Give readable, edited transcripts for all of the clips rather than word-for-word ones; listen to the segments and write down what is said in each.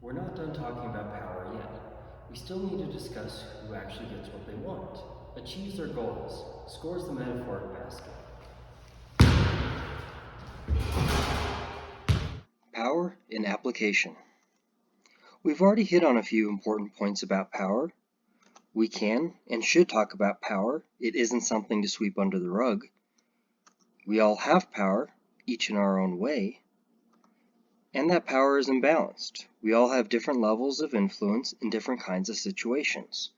We're not done talking about power yet. We still need to discuss who actually gets what they want, achieves their goals, scores the metaphoric basket. Power in application. We've already hit on a few important points about power. We can and should talk about power. It isn't something to sweep under the rug. We all have power, each in our own way, and that power is imbalanced. We all have different levels of influence in different kinds of situations.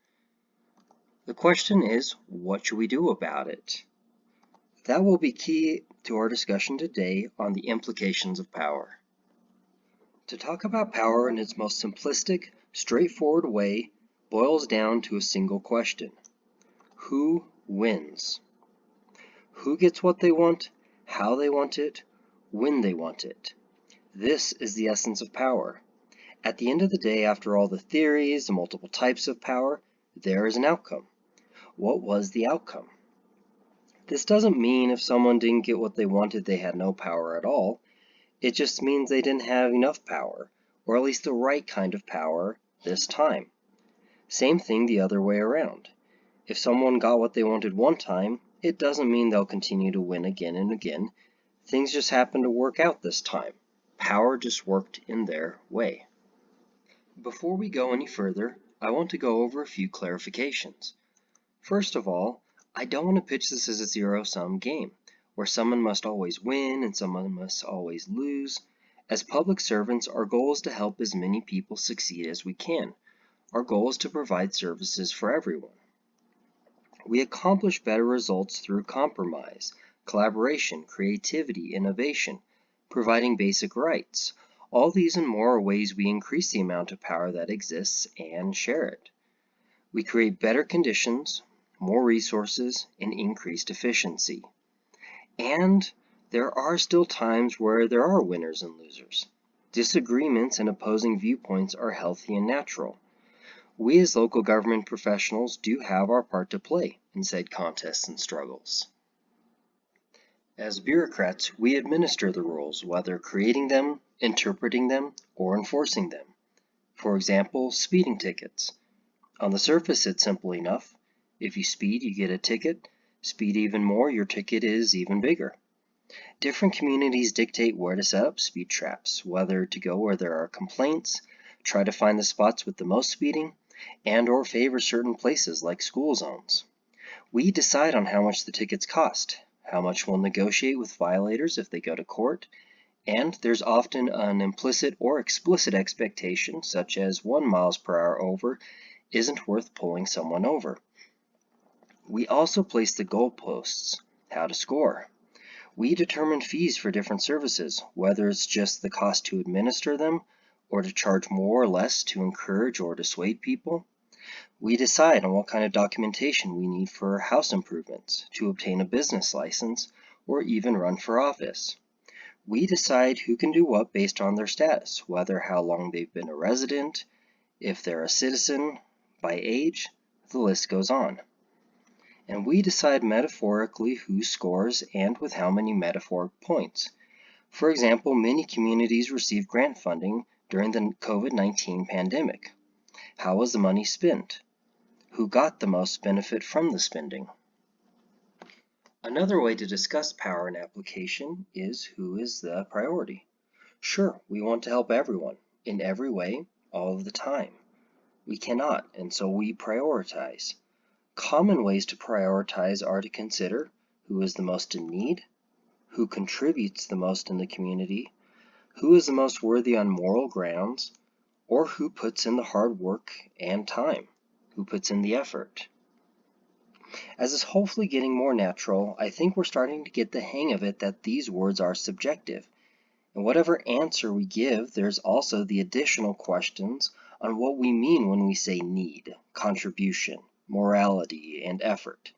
The question is, what should we do about it? That will be key to our discussion today on the implications of power. To talk about power in its most simplistic, straightforward way boils down to a single question. Who wins? Who gets what they want, how they want it, when they want it? This is the essence of power. At the end of the day, after all the theories, the multiple types of power, there is an outcome. What was the outcome? This doesn't mean if someone didn't get what they wanted, they had no power at all. It just means they didn't have enough power, or at least the right kind of power this time. Same thing the other way around. If someone got what they wanted one time, it doesn't mean they'll continue to win again and again. Things just happen to work out this time. Power just worked in their way. Before we go any further, I want to go over a few clarifications. First of all, I don't want to pitch this as a zero-sum game, where someone must always win and someone must always lose. As public servants, our goal is to help as many people succeed as we can. Our goal is to provide services for everyone. We accomplish better results through compromise, collaboration, creativity, innovation, providing basic rights. All these and more are ways we increase the amount of power that exists and share it. We create better conditions, more resources, and increased efficiency. And there are still times where there are winners and losers. Disagreements and opposing viewpoints are healthy and natural. We as local government professionals do have our part to play in said contests and struggles. As bureaucrats, we administer the rules, whether creating them, interpreting them, or enforcing them. For example, speeding tickets. On the surface, it's simple enough. If you speed, you get a ticket. Speed even more, your ticket is even bigger. Different communities dictate where to set up speed traps, whether to go where there are complaints, try to find the spots with the most speeding, and or favor certain places like school zones. We decide on how much the tickets cost, how much we'll negotiate with violators if they go to court, and there's often an implicit or explicit expectation, such as 1 miles per hour over isn't worth pulling someone over. We also place the goalposts, how to score. We determine fees for different services, whether it's just the cost to administer them, or to charge more or less to encourage or dissuade people. We decide on what kind of documentation we need for house improvements, to obtain a business license, or even run for office. We decide who can do what based on their status, whether how long they've been a resident, if they're a citizen, by age, the list goes on. And we decide metaphorically who scores and with how many metaphoric points. For example, many communities receive grant funding during the COVID-19 pandemic. How was the money spent? Who got the most benefit from the spending? Another way to discuss power and application is who is the priority. Sure, we want to help everyone, in every way, all of the time. We cannot, and so we prioritize. Common ways to prioritize are to consider who is the most in need, who contributes the most in the community, who is the most worthy on moral grounds, or who puts in the hard work and time, who puts in the effort. As is hopefully getting more natural, I think we're starting to get the hang of it that these words are subjective. And whatever answer we give, there's also the additional questions on what we mean when we say need, contribution, morality, and effort.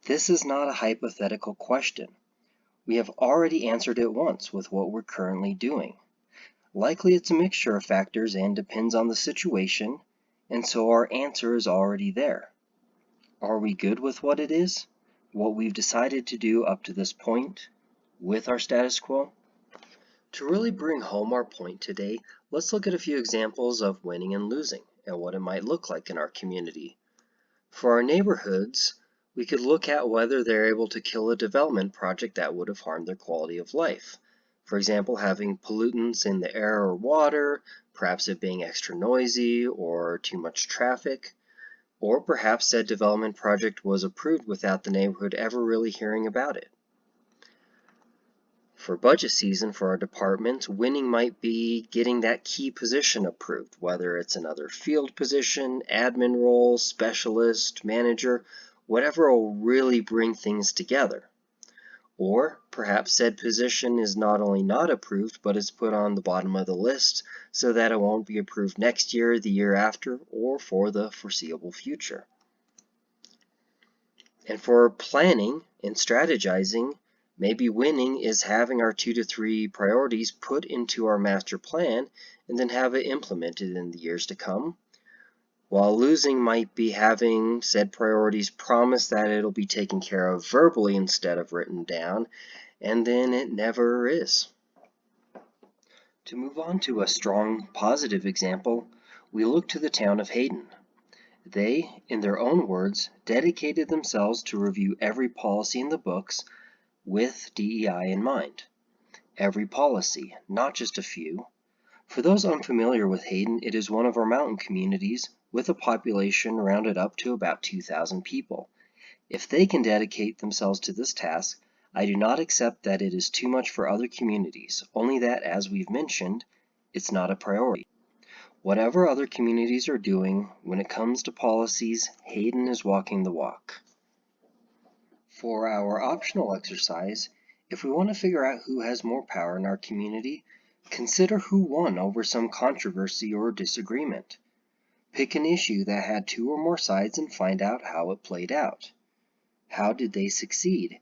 This is not a hypothetical question. We have already answered it once with what we're currently doing. Likely it's a mixture of factors and depends on the situation, and so our answer is already there. Are we good with what it is? What we've decided to do up to this point with our status quo? To really bring home our point today, let's look at a few examples of winning and losing and what it might look like in our community. For our neighborhoods, we could look at whether they're able to kill a development project that would have harmed their quality of life. For example, having pollutants in the air or water, perhaps it being extra noisy or too much traffic, or perhaps said development project was approved without the neighborhood ever really hearing about it. For budget season for our department, winning might be getting that key position approved, whether it's another field position, admin role, specialist, manager, whatever will really bring things together. Or perhaps said position is not only not approved, but is put on the bottom of the list so that it won't be approved next year, the year after, or for the foreseeable future. And for planning and strategizing, maybe winning is having our 2 to 3 priorities put into our master plan and then have it implemented in the years to come. While losing might be having said priorities promise that it'll be taken care of verbally instead of written down, and then it never is. To move on to a strong positive example, we look to the town of Hayden. They, in their own words, dedicated themselves to review every policy in the books with DEI in mind. Every policy, not just a few. For those unfamiliar with Hayden, it is one of our mountain communities with a population rounded up to about 2,000 people. If they can dedicate themselves to this task, I do not accept that it is too much for other communities, only that, as we've mentioned, it's not a priority. Whatever other communities are doing, when it comes to policies, Hayden is walking the walk. For our optional exercise, if we want to figure out who has more power in our community, consider who won over some controversy or disagreement. Pick an issue that had 2 or more sides and find out how it played out. How did they succeed?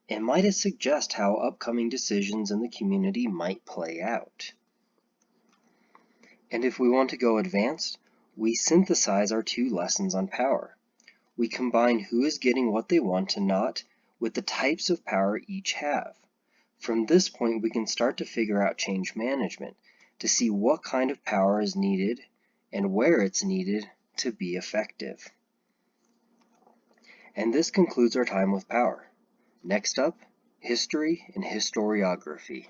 And might it suggest how upcoming decisions in the community might play out? And if we want to go advanced, we synthesize our 2 lessons on power. We combine who is getting what they want and not with the types of power each have. From this point, we can start to figure out change management to see what kind of power is needed and where it's needed to be effective. And this concludes our time with power. Next up, history and historiography.